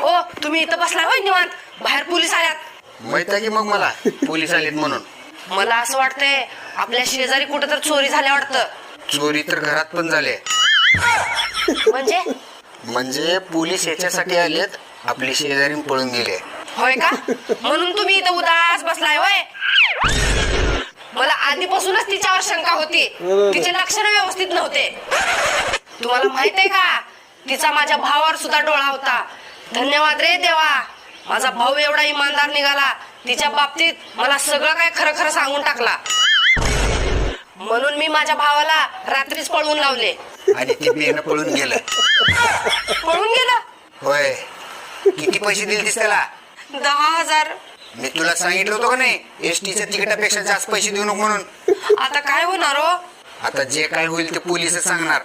ओ तुम्ही इथं बसलाय होय निवांत, बाहेर पोलीस आल्यात. माहित आहे की मग मला पोलीस आलेत म्हणून. मला असं वाटतंय आपल्या शेजारी कुठं तर चोरी झाल्या वाटतं. चोरी तर घरात पण झाले. म्हणजे पोलीस याच्यासाठी आलेत आपली शेजारी पळून गेले. होय का? म्हणून तुम्ही इथं उदास बसलाय होय. मला आधीपासूनच तिच्यावर शंका होती. तिचे लक्षण व्यवस्थित नव्हते. तुम्हाला माहित आहे का, तिचा माझ्या भावावर सुद्धा डोळा होता. धन्यवाद रे देवा, माझा भाऊ एवढा इमानदार निघाला. तिच्या बाबतीत मला सगळं काय खरं खरं सांगून टाकला. म्हणून मी माझ्या भावाला रात्रीच पळवून लावले. आणि ते बियाणं पळून गेलं. पळून गेला? होय. किती पैसे दिले त्याला? 10,000. मी तुला सांगितलं होतं का नाही, एसटीच्या तिकिटापेक्षा जास्त पैसे देऊ नको म्हणून. आता काय होणार हो? आता जे काय होईल ते पोलीस सांगणार.